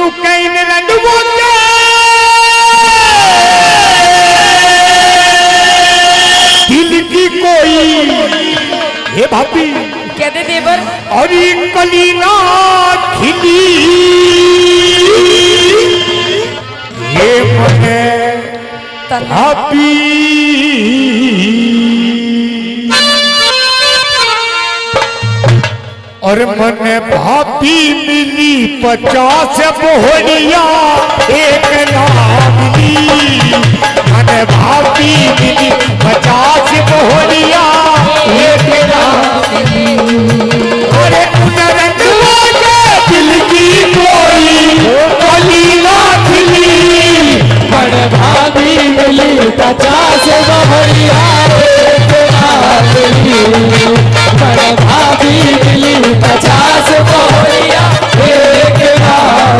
तू कहीं रंडवो के दिल की कोई हे भाभी कहते देवर और कली ना खिली ये मने भाभी और मने भाभी मिली 50 बोहरिया एक ना मिली मने भाभी मिली 50 बोहरिया एक ना अरे उनरंडवा के दिल की कोई कली ना खिली मने भाभी मिली 50 बोहरिया एक ना मिली मने भाभी मिली 50 बोहरिया एक ना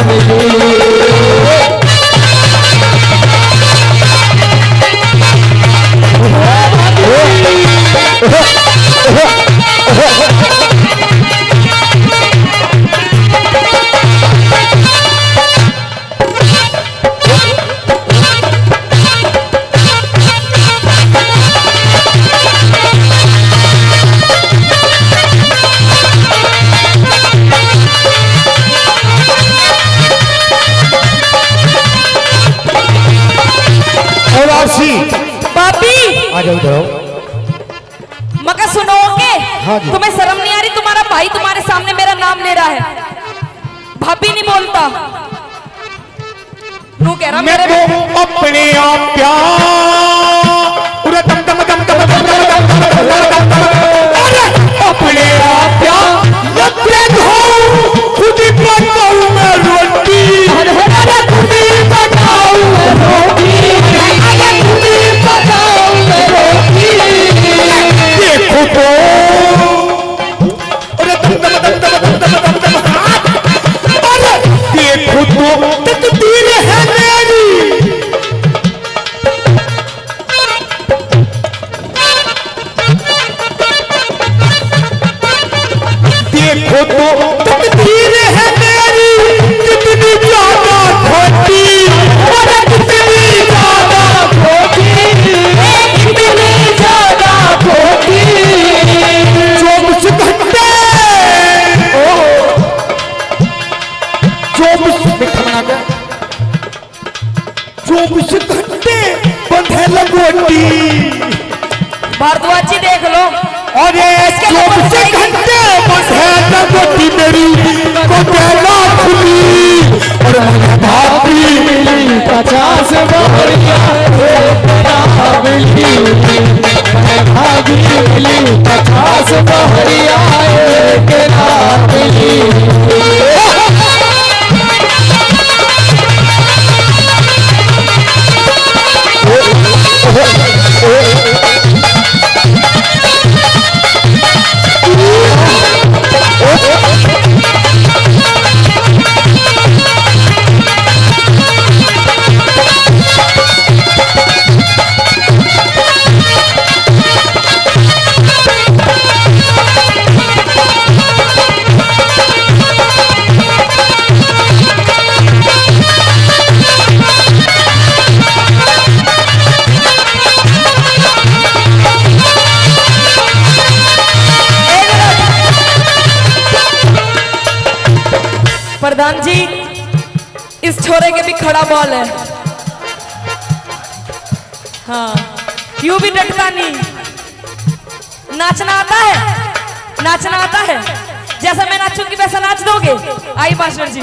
मिली आ जाओ इधर मगर सुनोगे हाँ जी। तुम्हें शर्म नहीं आ रही तुम्हारा भाई तुम्हारे सामने मेरा नाम ले रहा है भाभी नहीं बोलता तू कह रहा मैं मेरे तो अपने आप प्यार दम दम दम दम दम दम अपने आप प्यार खुद ही बनाऊं मैं रोटी खुद ही बनाऊं मैं रोटी खुद ही बनाऊं मैं रोटी देखो तो देखो तो तकदीर है मेरी देखो तो तकदीर है मेरी कितनी ज्यादा खोटी और कितनी ज्यादा खोटी कितनी ज्यादा खोटी 24 घंटे 24 घंटे बंद है लगोटी भारद्वाज जी देख लो और ये 24 घंटे बंद है लगोटी मेरी को कहना खुली और मैंने भाभी मिली 50 बोहरिया एक ना मिली मने भाभी मिली 50 बोहरिया एक ना मिली प्रधान जी इस छोरे के भी खड़ा बॉल है हाँ यूं भी डटका नहीं नाचना आता है नाचना आता है जैसा मैं नाचूंगी वैसा नाच दोगे आई मास्टर जी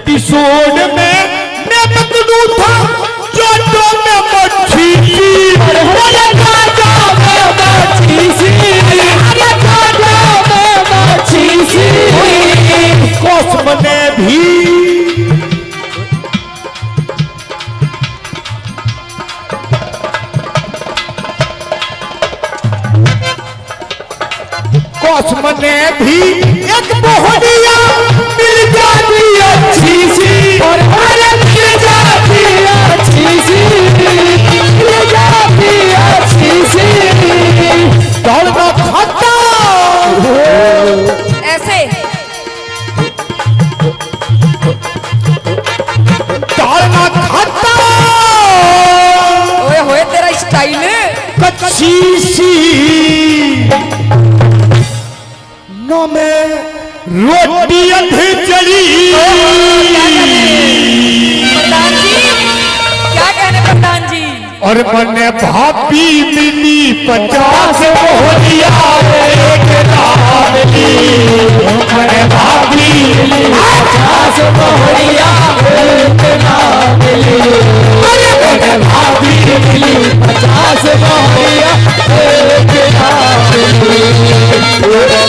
एपिसोड में मैं पकड़ू था जोटो में मच्छी थी अरे काटा में मच्छी सी, अरे काटा में मच्छी सी। कौसम ने भी कौसम ने भी एक बोहनिया मिल जाती अच्छी सी और अरे मिल जाती अच्छी सी, मिल जाती अच्छी सी। दौड़ना खाता ऐसे दौड़ना खाता ओए होए तेरा स्टाइल कच्ची सी न में रोटी अधे चली प्रधान जी, क्या कहने प्रधान जी? और मैंने भाभी मिली 50 बोलिया एक रात की मैंने भाभी मिली 50 बोलिया एक रात मिली, मैंने भाभी मिली 50 बोलिया एक रात मिली। जोनी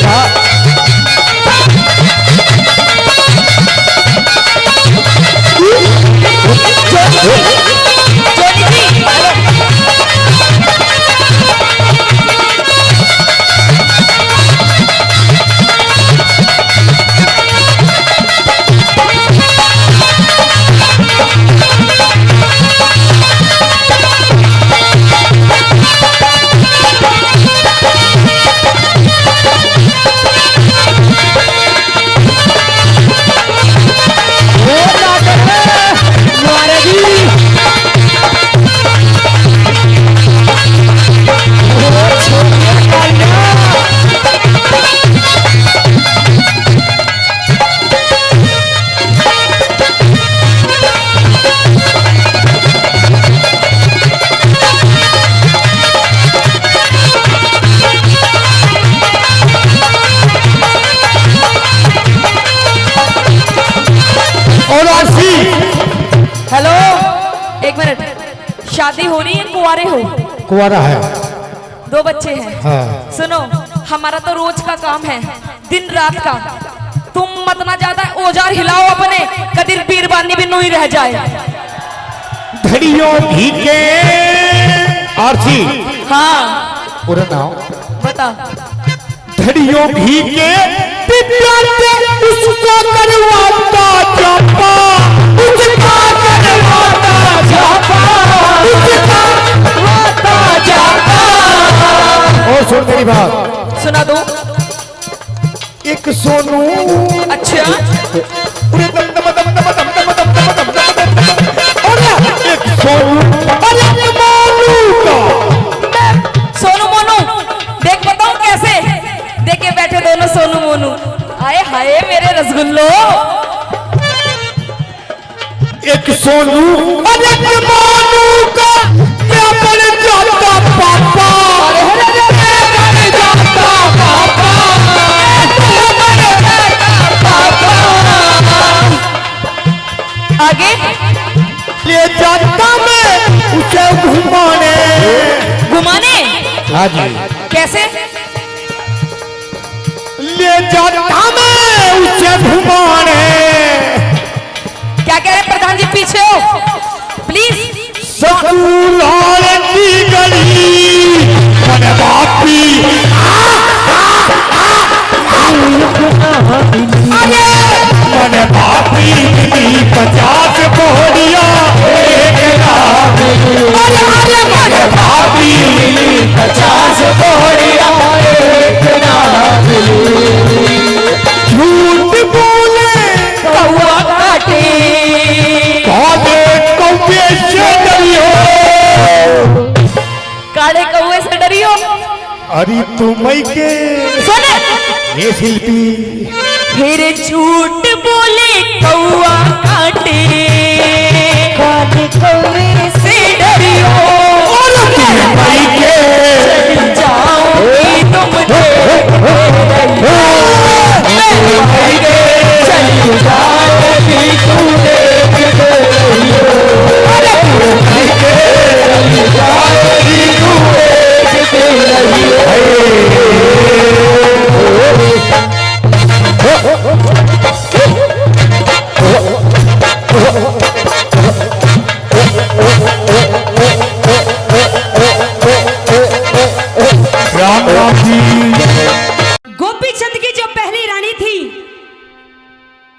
जी हेलो, एक मिनट। शादी हो रही है, कुंवारे हो? कुंवारा है। 2 बच्चे हैं। हाँ। सुनो, हमारा तो रोज का काम है, दिन रात का। तुम मत ना ज्यादा औजार हिलाओ अपने, कदिर पीरबानी भी नहीं रह जाए। धड़ियों भी के आरसी हाँ पूरा नाम बता। धड़ियों भी के पिटाते उसको करवाता जापा उसका करवाता जापा उसका करवाता जापा। और सुन मेरी बात, सुना दो। एक सोनू अच्छा, पूरे दम दम दम दम दम दम दम दम दम दम और एक सोनू और एक मोनू का। सोनू मोनू देख बताऊं कैसे? देखे बैठे दोनों सोनू मोनू। आए हाय मेरे रसगुल्लो। एक सोनू और एक मोनू का क्या बन जाता पापा। बन जाता पापा, आगे ले जाता मैं उसे घुमाने। घुमाने? हाँ जी। कैसे? ले जाता मैं उसे घुमाने। क्या कह रहे हैं प्रधान जी? पीछे हो प्लीज। ससुराल की गली मन बापी मन बापी 50 बोलिया एक रात मन बापी 50 बोलिया एक रात मिली। झूठ बोले कौआ काटे, काले कौवे से डरियो। काले कौए से डरियो। अरे तुम के सुने, ये शिल्पी फिर झूठ बोले कौआ काटे, काले कौए से डरियो। भाई के जाओगी तुम चली जाएगी तू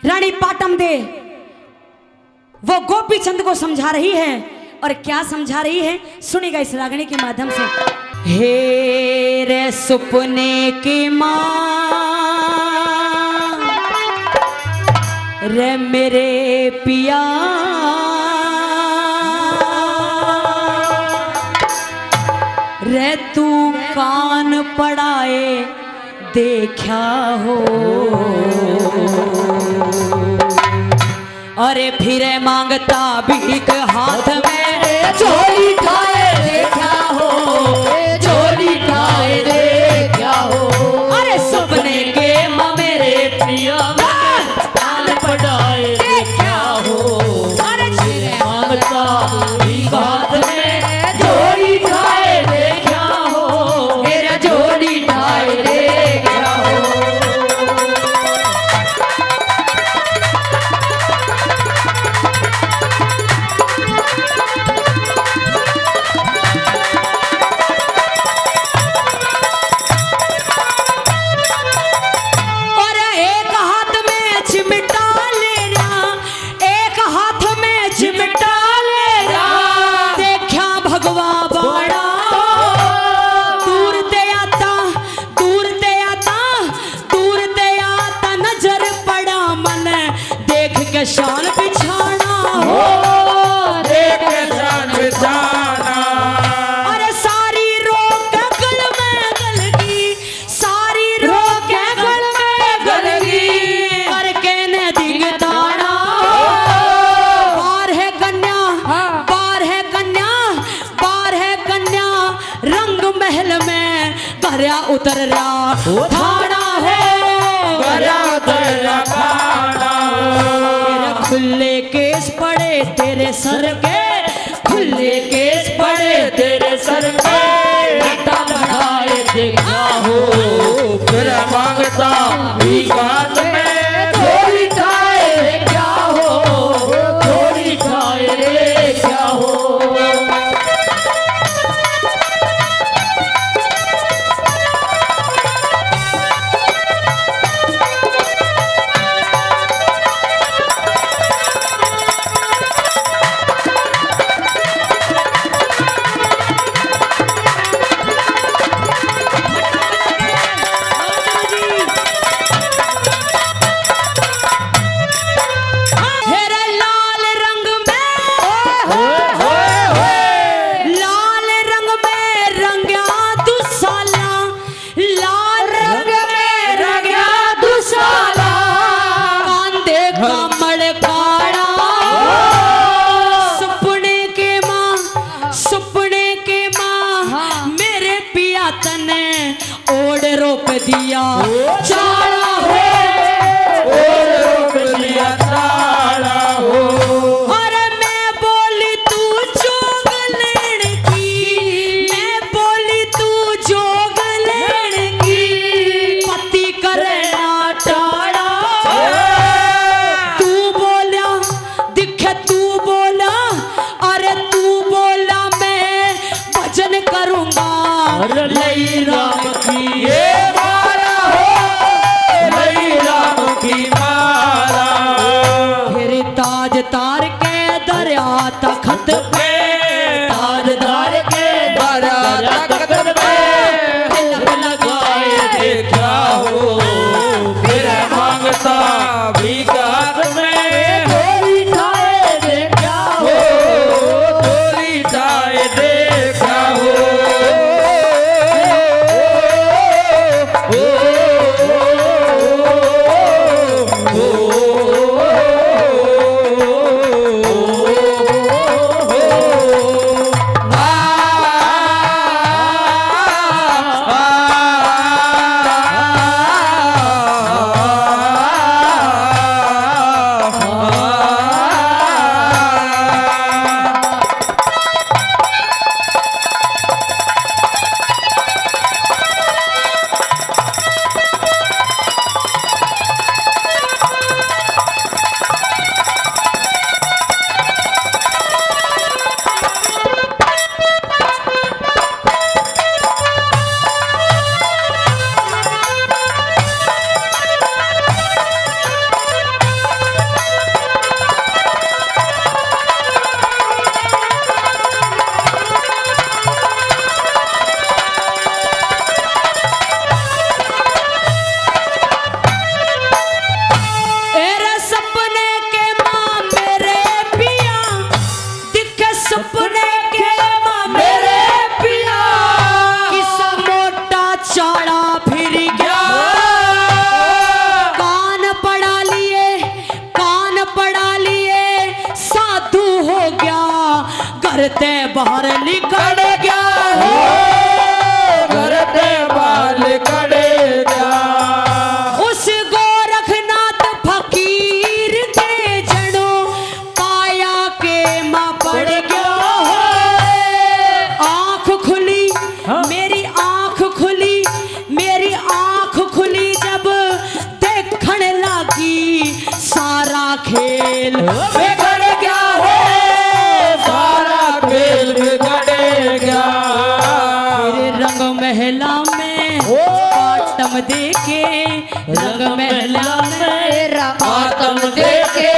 रानी पाटम दे वो गोपी चंद को समझा रही है, और क्या समझा रही है सुनिएगा इस रागनी के माध्यम से। हे रे सपने की माँ रे मेरे पिया, रे तू कान पड़ाए देखा हो, अरे फिर मांगता भीख हाथ में चोरी खाए देखा हो, चोरी खाए देखा हो। अरे सपने के माँ मेरे प्रिया कान पड़ाए देखा हो, अरे मांगता भीख हाथ में चोरी खाए देखा हो, मेरा चोरी खाए देखा हो। और एक हाथ में चिमटा ले रहा, एक हाथ में चिमटा ले रहा, देखा भगवा बाड़ा दूर ते आता, दूर ते आता, दूर ते आता, नजर पड़ा मन देख के शान बिछाना हो, देख जान बिछाना, अरे सारी रोक गल में गलगी, सारी रोक गल में गलगी, करके ने दिगदाना, बार है कन्या, बार है कन्या, बार है कन्या, रंग महल में भरा उतर रहा थाना है, गरा तेरा खाना। तेरे खुले केस पड़े तेरे सर के, खुले केस पड़े तेरे सर पे बेटा बढ़ाए देखा हो, फिर मांगता भीख हाथ में चोरी खाए क्या हो, चोरी खाए क्या हो। हेरे लाल रंग में, लाल रंग में रंगा दुसाला, लाल रंग में रंगा दुसाला, कांधे कमल काड़ा, सपने के माँ, सपने के माँ, मेरे पिया तने ओढ़ रोक दिया चाला हो, और रोक लिया ताला हो, अरे मैं बोली तू जोग लेन की, मैं बोली तू जोग लेन की, पति करे ना टाड़ा, तू बोला दिखे तू बोला, अरे तू बोला मैं भजन करूंगा और लई राम की ये मारा हो, घर ते बाहर निकल गया हो घर ते बाल कड़े गया। उस गोरखनाथ फकीर के जड़ो पाया के मां पड़ गया हो। आंख खुली मेरी आंख खुली मेरी आंख खुली जब देखण लगी सारा खेल बिगड़ गया हो सारा खेल बिगड़ गया। तेरे रंग महला में पाटम देके रंग महला में आतम देके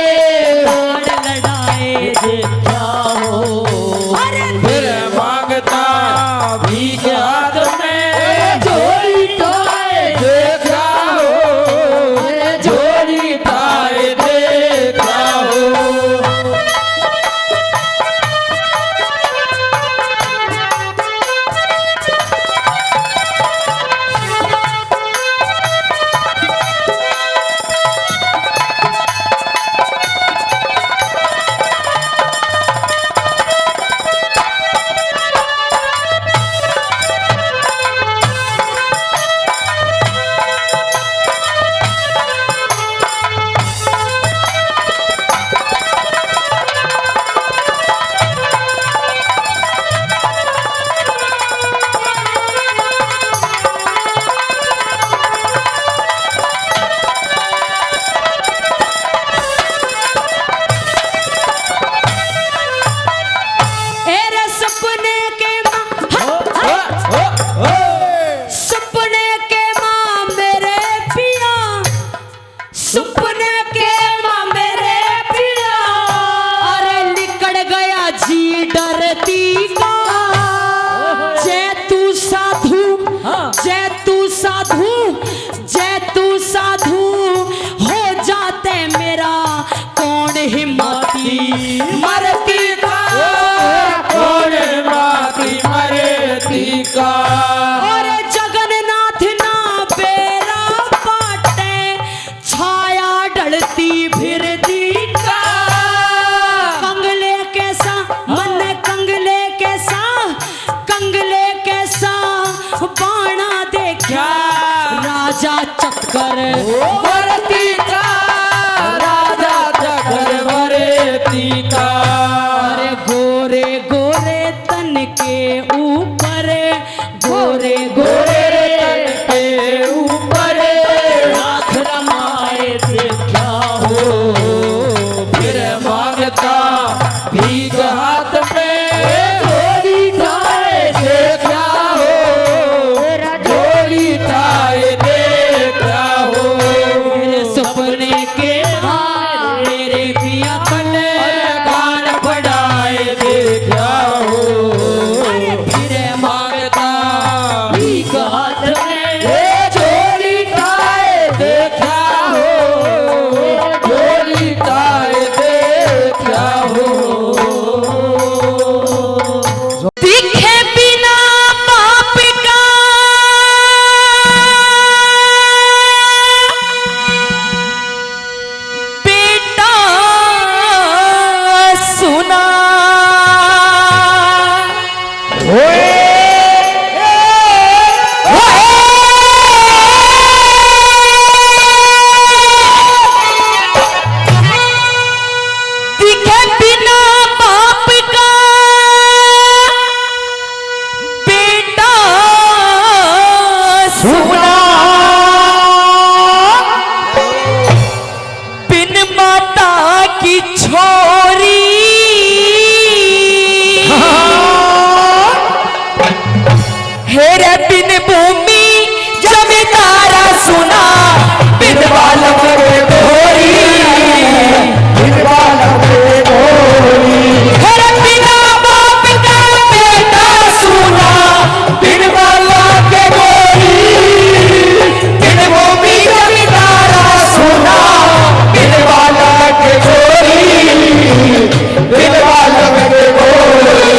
लाड़ लड़ाए देखा हो अरे फिर मांगता भीख हाथ में झोली टाए देखा हो झोली टाए देखा हो। एरे सपने के सपने के मां मेरे पिया सपने के मां मेरे पिया अरे निकल गया जी डरती का जय तू साधु जय तू साधु जय तू साधु हो जाते मेरा कौन हिम्मती मरती का कौन माती मरती का और जगन्नाथ ना बेरा पाटे छाया डलती फिरती का कंगले कैसा मन कंगले कैसा बाणा देखा राजा चक्कर मरती का राजा चक्र मरती का। अरे गोरे गोरे तन के ऊपर गोरे गोरे गोरे तन के ऊपर हाथ रमाए देखा हो फिर मांगता भीख हाथ में झोली टाए देखा हो झोली टाए देखा हो। मेरे सपने के हाथ मेरे पिया कने कान पड़ाए देखा हो अरे फिर मांगता भीख हाथ में झोली टाए देखा हो झोली टाए देखा हो। दिखे बिना बाप का बेटा सुना दिखे बिना बाप का बेटा सुना बिन माता की छोरी हेरे बिन भूमि जमींदारा सुना बिन बालक के गोरी हेरे बिना बाप का बेटा सुना बिन बालक के गोरी बिन भूमि जमींदारा सुना बिन बालक के गोरी बिन बालक के गोरी।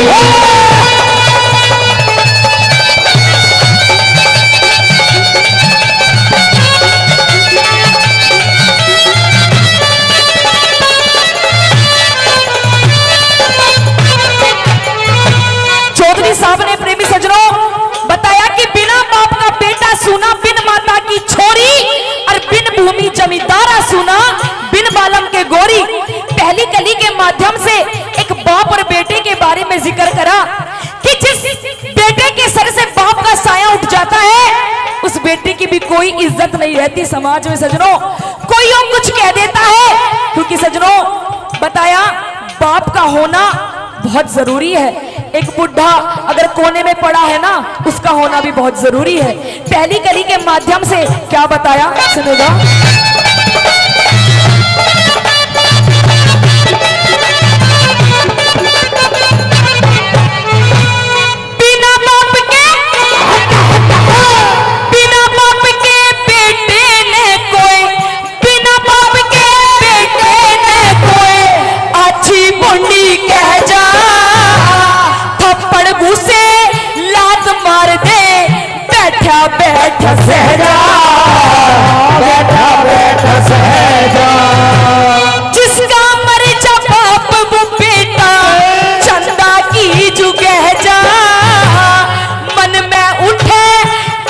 रहती समाज में सजनों, कोई और कुछ कह देता है, क्योंकि सजनों बताया बाप का होना बहुत जरूरी है। एक बुढ़ा अगर कोने में पड़ा है ना, उसका होना भी बहुत जरूरी है। पहली कली के माध्यम से क्या बताया सुनेगा। बैठा सहजा, बैठा बैठा सहजा, जिसका मर जा बाप वो बेटा चंदा की जुगह जा, मन में उठे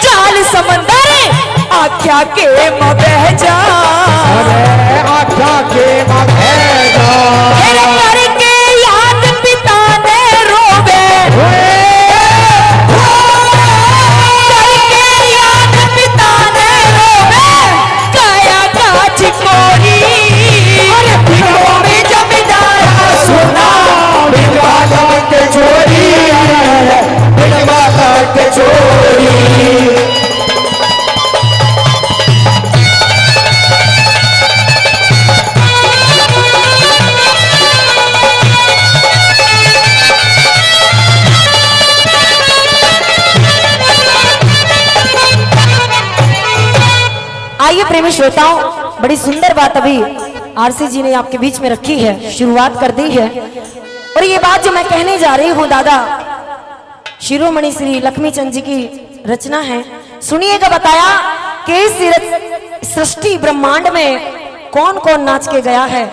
जाल समंदर आख्या के म बह जा, आख्या के म बह जा, करके याद पिता ने रोवे, आइए प्रेमी श्रोताओं, बड़ी सुंदर बात अभी आरसी जी ने आपके बीच में रखी है, शुरुआत कर दी है। और ये बात जो मैं कहने जा रही हूँ दादा शिरोमणि श्री लक्ष्मीचंद जी की रचना है। सुनिएगा बताया कि इस सृष्टि ब्रह्मांड में कौन कौन नाच के गया है।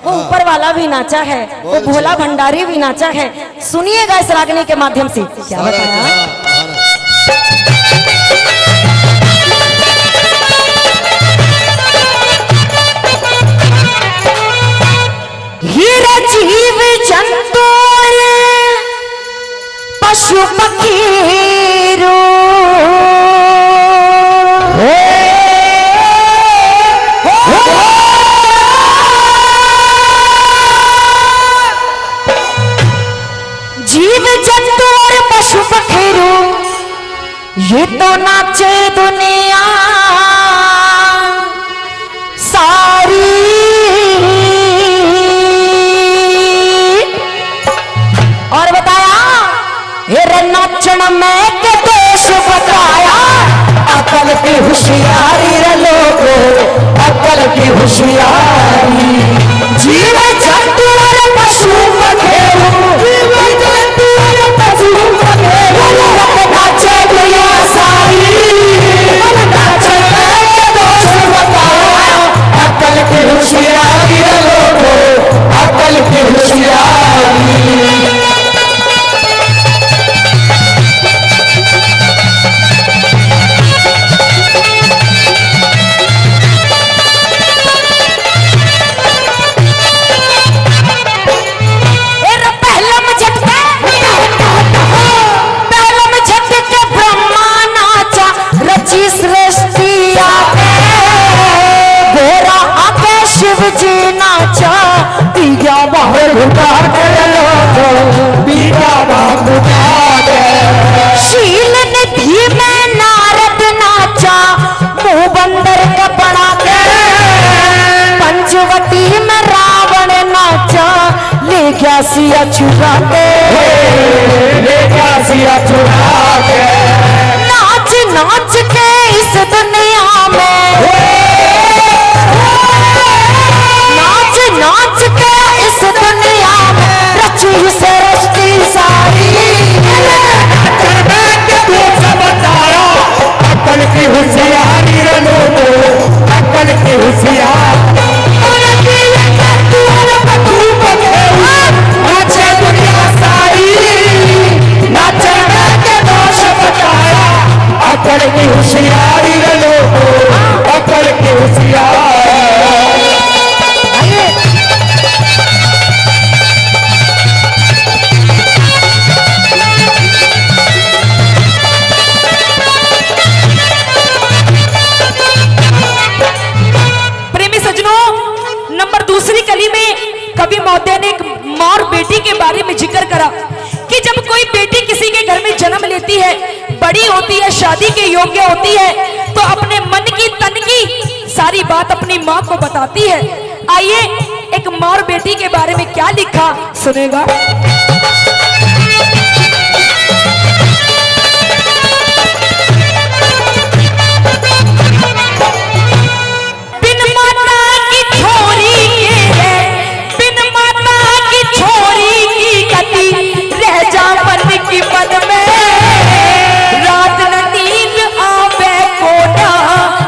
वो ऊपर वाला भी नाचा है, वो भोला भंडारी भी नाचा है। सुनिएगा इस रागनी के माध्यम से क्या बताया। जीव जंतु पशु पक्षी जीव जंतु और पशु पखेरु ये तो नाचे दुनिया सारी। और बताया हेरे नाचन में के देश बताया अकल की होशियारी रे लोगो, अकल की होशियारी। जीव जंतु और पशु पखेरु, जीव जंतु और पशु पखेरु नाचे दुनिया सारी, नाचन में के देश बताया अकल की होशियारी रे लोगो, अकल की होशियारी। जी नाचा पिया बाहर घुटा दे पिया बाहर घुटा दे। शील निधि में नारद नाचा मुंह बंदर का बना दे। पंचवटी में रावण नाचा ले गया सिया चुरा के, ले गया सिया चुरा के। नाच नाच के इस दुनिया में नाच के इस दुनिया में रची सृष्टि सारी। बताया अकल की होशियारी रे लोगो, अकल की होशियारी। नाचे दुनिया सारी, नाचे के कली में कवि महोदय ने एक माँ और बेटी के बारे में जिक्र करा कि जब कोई बेटी किसी के घर में जन्म लेती है, बड़ी होती है, शादी के योग्य होती है, तो अपने मन की तन की सारी बात अपनी माँ को बताती है। आइए एक माँ और बेटी के बारे में क्या लिखा सुनेगा।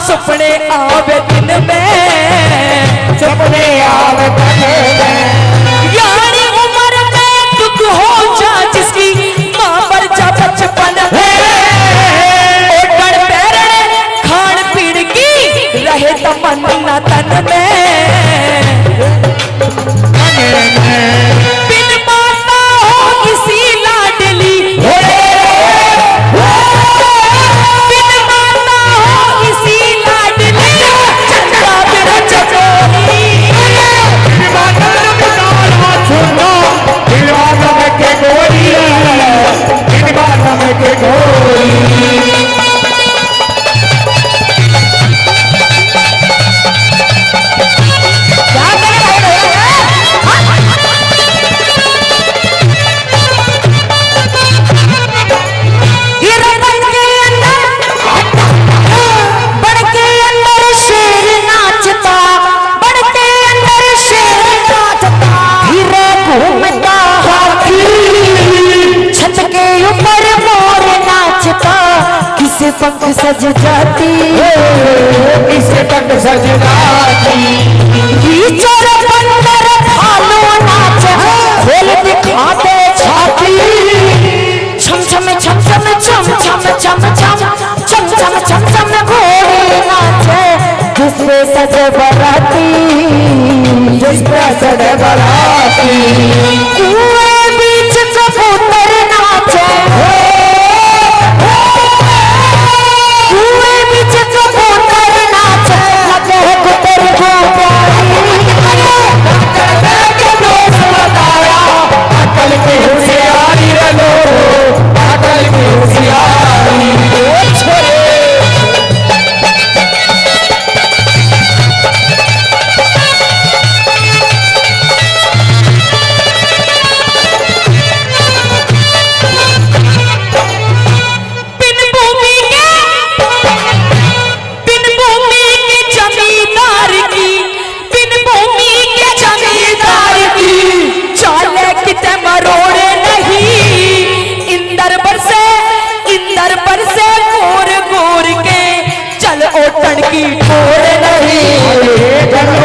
सपने आवे दिन में, सपने आवे दिन में, यारी उम्र में दुख हो जा जिसकी माँ पर जा बचपन है, ओटड़ पैर खान पीन की रहे तमन्ना तन में, बिन माता हो किसी लाडली, पंख सज जाती, इसे पंख सज जाती, चोर बंदर भालू नाच खेल दिखाते छाती, छम छम छम छम छम छम छम छम छम छम छम छम घोड़े नाचे जिस पे सज बराती, जिस पे सज बराती, कुएं बीच कबूतर नाचे, ओटड़ की ठोर नहीं,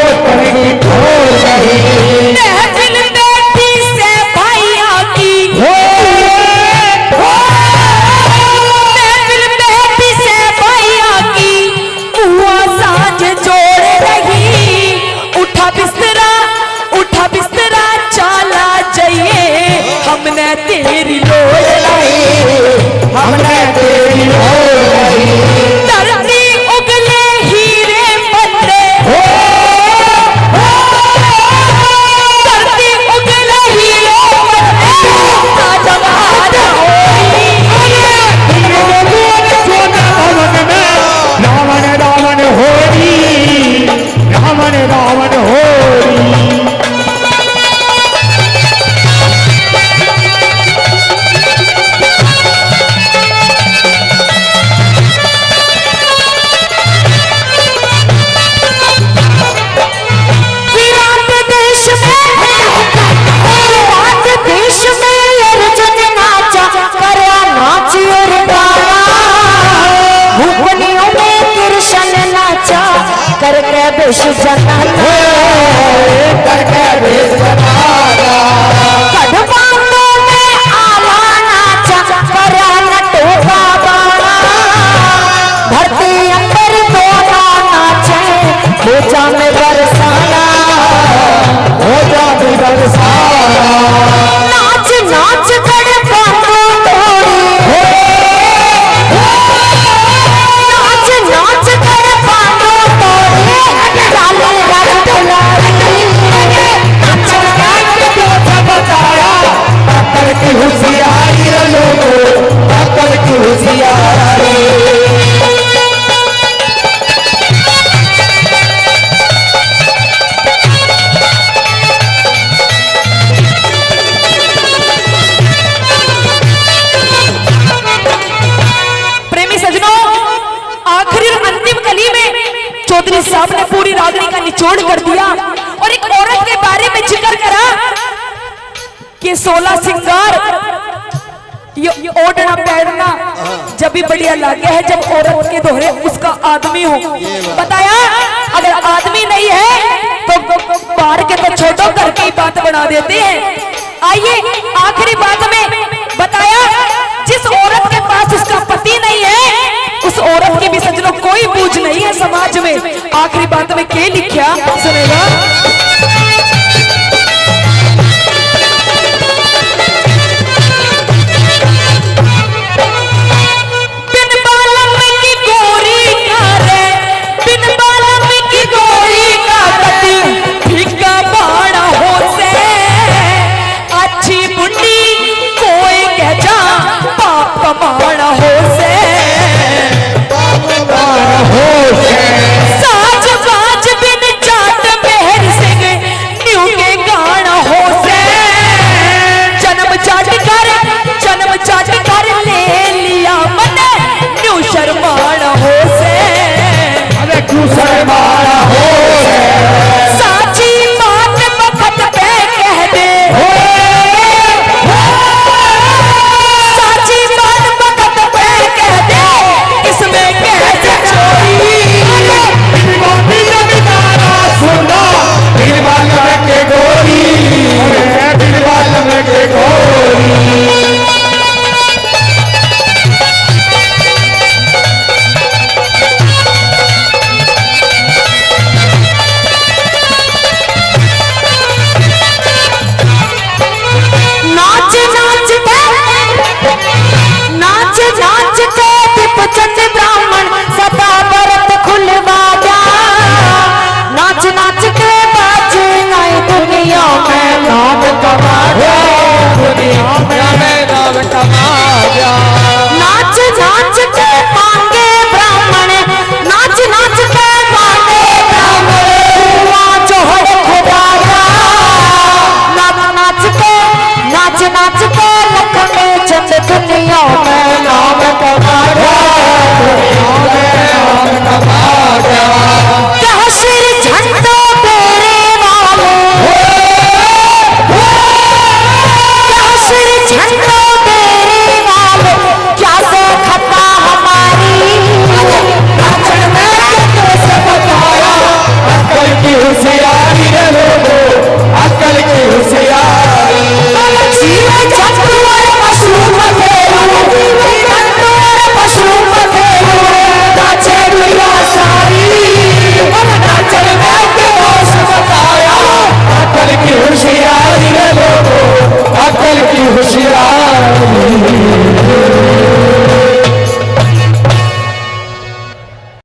ओटड़ की ठोर नहीं, महफिल बेटी से भैया की, महफिल बेटी से भैया की, हुआ साँझ जोड़ रही, उठा बिस्तरा चला जाइए, हमने तेरी लोड़ नहीं, हमने तेरी लोड़ नहीं, कि 16 सिंगार ये ओढ़ना पहनना जब भी बढ़िया लगे है जब औरत के दोहरे उसका आदमी हो। बताया अगर आदमी नहीं है तो बाहर के तो छोटो घर की बात बना देते हैं। आइए आखिरी बात में बताया जिस औरत के पास उसका पति नहीं है उस औरत की भी सजनों कोई बूझ नहीं है समाज में। आखिरी बात में क्या लिखा सुनेगा।